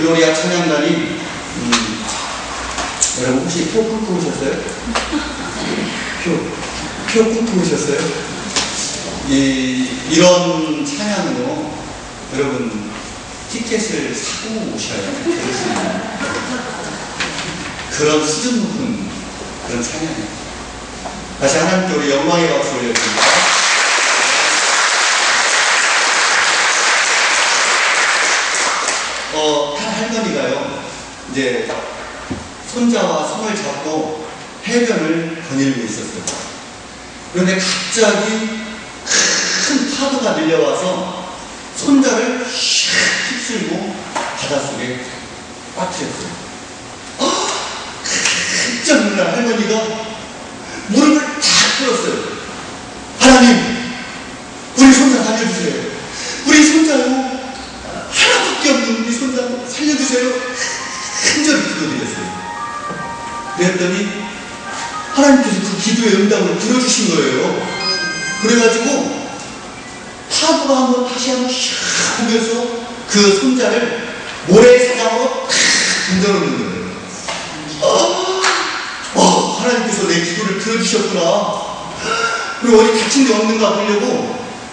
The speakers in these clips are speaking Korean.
글로리아 찬양단이 여러분 혹시 표 꿈꾸셨어요? 표 꿈꾸셨어요? 이런 찬양으로 여러분 티켓을 사고 오셔야 들을 수 있는 그런 수준 높은 그런 찬양이에요. 다시 하나님께 우리 영광의 박수 올려드립니다. 한 할머니가요, 이제 손자와 손을 잡고 해변을 거닐고 있었어요. 그런데 갑자기 큰 파도가 밀려와서 손자를 슉 휩쓸고 바닷속에 빠뜨렸어요. 깜짝 놀란 할머니가 무릎을 탁 꿇었어요. 하나님, 우리 손자 살려주세요. 우리 손자요, 하나밖에 없는 우리 손자 살려주세요. 간절히 기도드렸어요. 그랬더니 하나님께서 그 기도의 응답을 들어주신 거예요. 그래가지고 파도가 한번 다시 한번 샥 보면서 그 손자를 모래사장으로 탁 던져놓는 거예요. 하나님께서 내 기도를 들어주셨구나. 그리고 어디 다친 데 없는가 보려고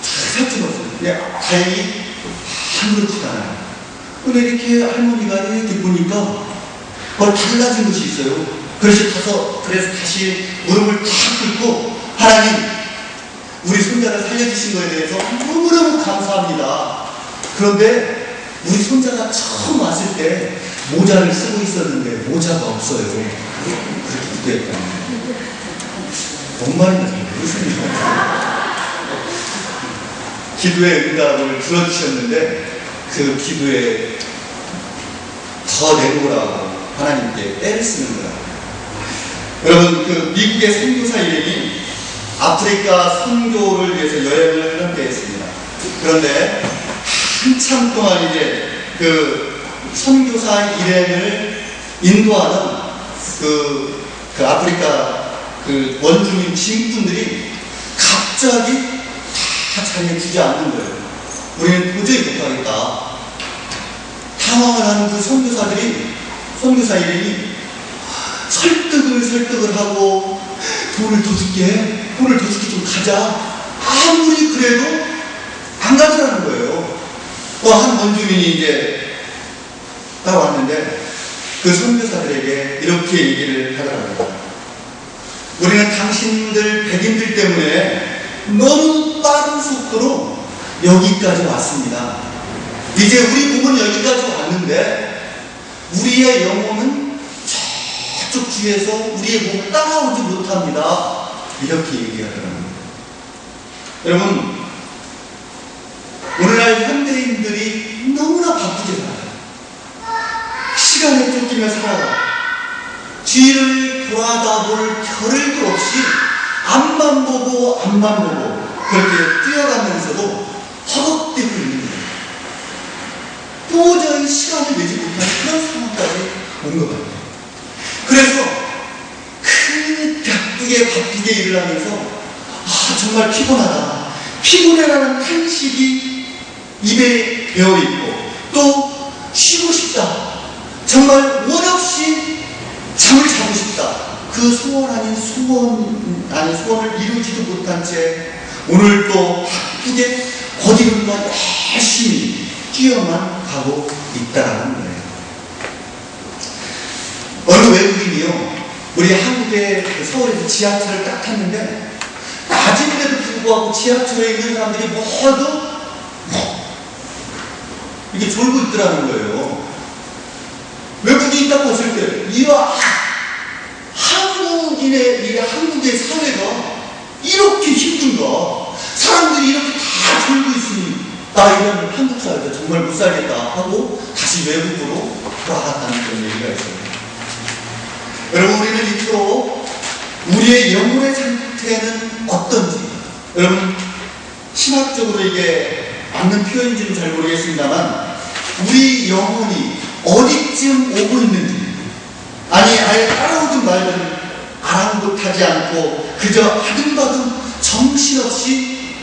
잘 살펴봤어요. 근데 다행히 아무렇지도 않아요. 근데 이렇게 할머니가 이렇게 보니까 달라진 것이 있어요. 그래서 다시 무릎을 탁 꿇고 하나님, 우리 손자를 살려주신 것에 대해서 너무너무 감사합니다. 그런데 우리 손자가 처음 왔을 때 모자를 쓰고 있었는데 모자가 없어요. 그렇게 기도했다는 거예요. 뭔 말인지 모르겠습니다. 기도의 응답을 들어주셨는데 그 기도에 더 내놓으라고 하나님께 때를 쓰는 거라고. 여러분, 그 미국의 선교사 일행이 아프리카 선교를 위해서 여행을 하는 때였습니다. 그런데 한참 동안 이제 그 선교사 일행을 인도하는 그 아프리카 그 원주민 지인분들이 갑자기 다 자리에 주지 않는 거예요. 우리는 도저히 못하겠다. 당황을 하는 그 선교사 일행이 설득을 하고 돈을 더 줄게 좀 가자. 아무리 그래도 안 가더라는 거예요. 한 원주민이 이제 따라왔는데 그 선교사들에게 이렇게 얘기를 하더라고요. 우리는 당신들 백인들 때문에 너무 빠른 속도로 여기까지 왔습니다. 이제 우리 몸은 여기까지 왔는데 우리의 영혼은 저쪽 주위에서 우리의 몸을 따라오지 못합니다. 이렇게 얘기하더라고요. 여러분, 오늘날 현대인들이 너무나 바쁘게 살아요. 시간에 쫓기며 살아요. 뒤를 돌아다볼 겨를도 없이 앞만 보고 그렇게 뛰어가면서도 허겁대고 있는 거예요. 도저히 시간을 내지 못하는 그런 상황까지 온 것 같아요. 그래서 바쁘게 일을 하면서 정말 피곤해라는 탄식이 입에 배어있고 또 쉬고 싶다. 정말 원 없이 잠을 자고 싶다. 그 소원 아닌 소원을 이루지도 못한 채 오늘 또 바쁘게 어디론가 열심히 뛰어만 가고 있다라는 거예요. 어느 외국인이요, 우리 한국의 서울에서 지하철을 딱 탔는데 낮인데도 불구하고 지하철에 있는 사람들이 모두 이게 졸고 있더라는 거예요. 외국인이 딱 봤을 때, 이야, 한국의 사회가 이렇게 힘든가? 사람들이 이렇게 다 졸고 있으니, 나 이런 한국 사회가 정말 못 살겠다 하고 다시 외국으로 돌아갔다는 그런 얘기가 있어요. 여러분, 우리는 이토록 우리의 영혼의 상태는 어떤지, 여러분, 신학적으로 이게 맞는 표현인지는 잘 모르겠습니다만, 우리 영혼이 어디쯤 오고 있는지, 아니 아예 따라오든 말든 아랑곳하지 않고 그저 아등바등 정신없이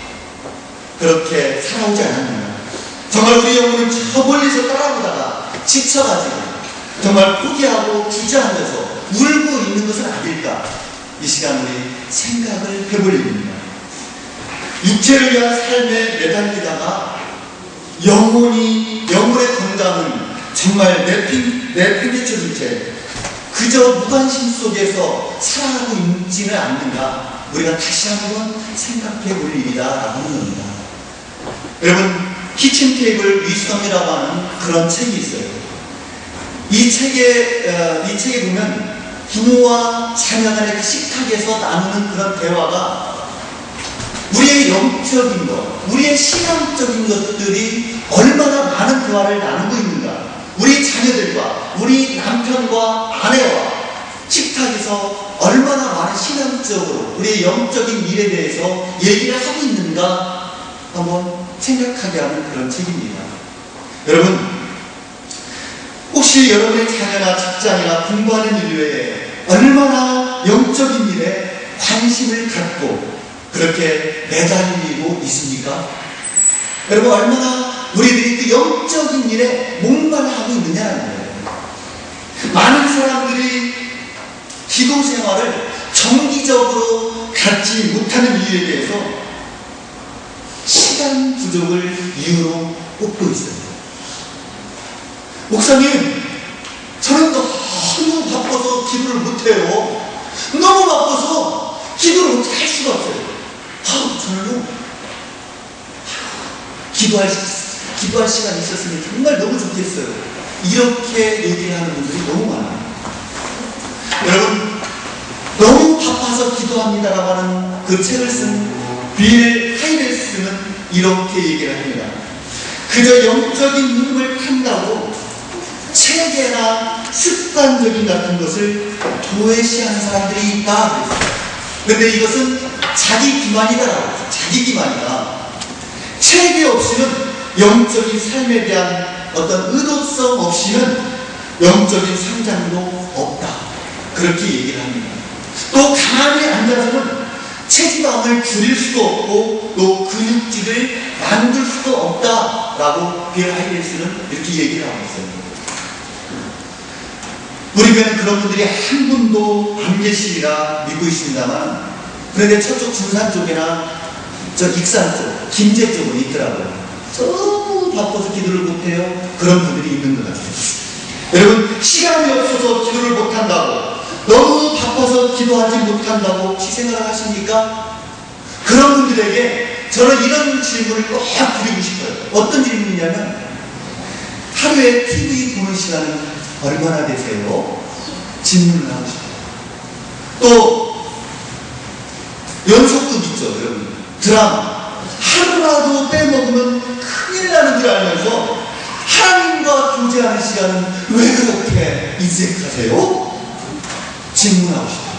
그렇게 살아오지 않았느냐. 정말 우리 영혼은 저 멀리서 따라오다가 지쳐가지고 정말 포기하고 주저앉아서 울고 있는 것은 아닐까? 이 시간 우리 생각을 해보려입니다. 육체를 위한 삶에 매달리다가 영혼의 건강은 정말 내팽개쳐진 채 그저 무관심 속에서 살아가고 있지는 않는가, 우리가 다시 한번 생각해 볼 일이다라고 하는 겁니다. 여러분, 키친테이블 위성이라고 하는 그런 책이 있어요. 이 책에 보면 부모와 자녀 간의 그 식탁에서 나누는 그런 대화가 우리의 영적인 것, 우리의 신앙적인 것들이 얼마나 많은 대화를 나누고 있는가, 우리 자녀들과 우리 남편과 아내와 식탁에서 얼마나 많은 신앙적으로 우리의 영적인 일에 대해서 얘기를 하고 있는가 한번 생각하게 하는 그런 책입니다. 여러분, 혹시 여러분의 자녀나 직장이나 공부하는 일 외에 얼마나 영적인 일에 관심을 갖고 그렇게 매달리고 있습니까? 여러분, 얼마나 우리들이 그 영적인 일에 목말라하고 있느냐는 거예요. 많은 사람들이 기도 생활을 정기적으로 갖지 못하는 이유에 대해서 시간 부족을 이유로 꼽고 있어요. 목사님, 저는 너무 바빠서 기도를 못해요. 너무 바빠서 기도를 어떻게 할 수가 없어요. 저는요, 기도할 시간이 있었으면 정말 너무 좋겠어요. 이렇게 얘기를 하는 분들이 너무 많아요. 여러분, 너무 바빠서 기도합니다라고 하는 그 책을 쓴 빌 하이델스는 이렇게 얘기를 합니다. 그저 영적인 힘을 탄다고 체계나 습관적인 같은 것을 도외시하는 사람들이 있다. 그런데 이것은 자기 기만이다라고 했어요. 자기 기만이다. 체계 없이는 영적인 삶에 대한 어떤 의도성 없이는 영적인 성장도 없다. 그렇게 얘기를 합니다. 또 가만히 앉아서는 체지방을 줄일 수도 없고 또 근육질을 만들 수도 없다라고 빌 하이델스는 이렇게 얘기를 하고 있어요. 우리 교회는 그런 분들이 한 분도 안 계시리라 믿고 있습니다만, 그런데 저쪽 군산 쪽이나 저 익산 쪽, 김제 쪽은 있더라고요. 너무 바빠서 기도를 못해요. 그런 분들이 있는 것 같아요. 여러분, 시간이 없어서 기도를 못한다고, 너무 바빠서 기도하지 못한다고 혹시 생각을 하십니까? 그런 분들에게 저는 이런 질문을 꼭 드리고 싶어요. 어떤 질문이냐면, 하루에 TV 보는 시간은 얼마나 되세요? 질문을 하고 싶어요. 또 연속극 있죠, 여러분. 드라마. 하루라도 빼먹으면 큰일 나는 줄 알면서 하나님과 교제하는 시간은 왜 그렇게 인색하세요? 질문하고 싶어요.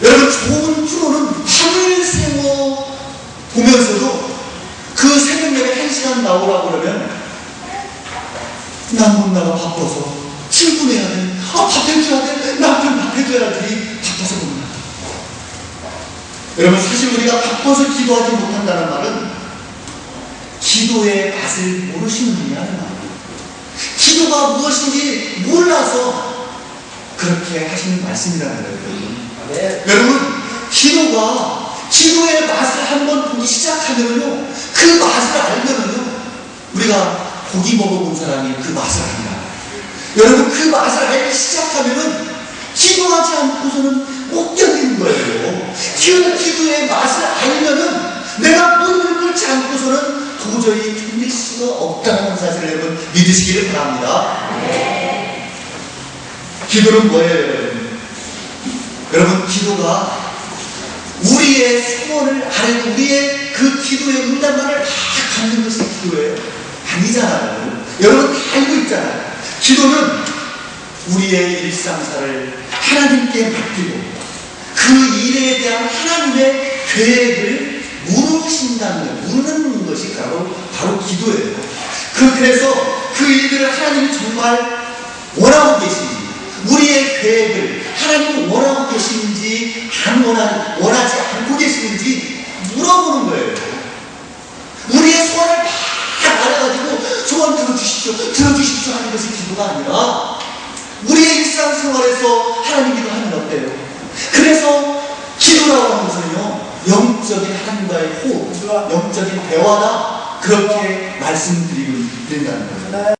여러분, 좋은 프로는 밤을 새워 보면서도 그 새벽녘에 1시간 나오라고 그러면 난 못 나가, 바빠서 출근해야 돼, 밥 해줘야 돼, 남편 밥 해줘야지, 바빠서 못 나가. 여러분, 사실 우리가 바빠서 기도하지 못한다는 말은 기도의 맛을 모르시는 분이 하는 말이에요. 기도가 무엇인지 몰라서 그렇게 하시는 말씀이라는 거예요. 네. 여러분, 기도의 맛을 한번 보기 시작하면요, 그 맛을 알면은요, 우리가 고기 먹어본 사람이 그 맛을 안다. 여러분, 그 맛을 알기 시작하면은 기도하지 않고서는 못 견디는 거예요. 기도의 맛을 알면은 내가 눈을 끓지 않고서는 도저히 견딜 수가 없다는 사실을 여러분 믿으시기를 바랍니다. 네. 기도는 뭐예요, 여러분? 여러분, 기도가 우리의 소원을 알고 우리의 그 기도의 응답만을 다 갖는 것이 기도예요. 아니잖아요. 여러분 다 알고 있잖아요. 기도는 우리의 일상사를 하나님께 맡기고 그 일에 대한 하나님의 계획을 무르는 것이 바로 기도예요. 그래서 그 일들을 하나님이 정말 원하고 계신지, 우리의 계획을 하나님이 원하고 계시는지 원하지 않고 계시는지 물어보는 거예요. 우리의 소원을 다 알아가지고 소원 들어주십시오. 하는 것이 기도가 아니라 우리의 일상생활에서 하나님 기도하면 어때요? 그래서 기도라고 하는 것은요, 영적인 하나님과의 호흡, 영적인 대화다, 그렇게 말씀드린다는 거예요.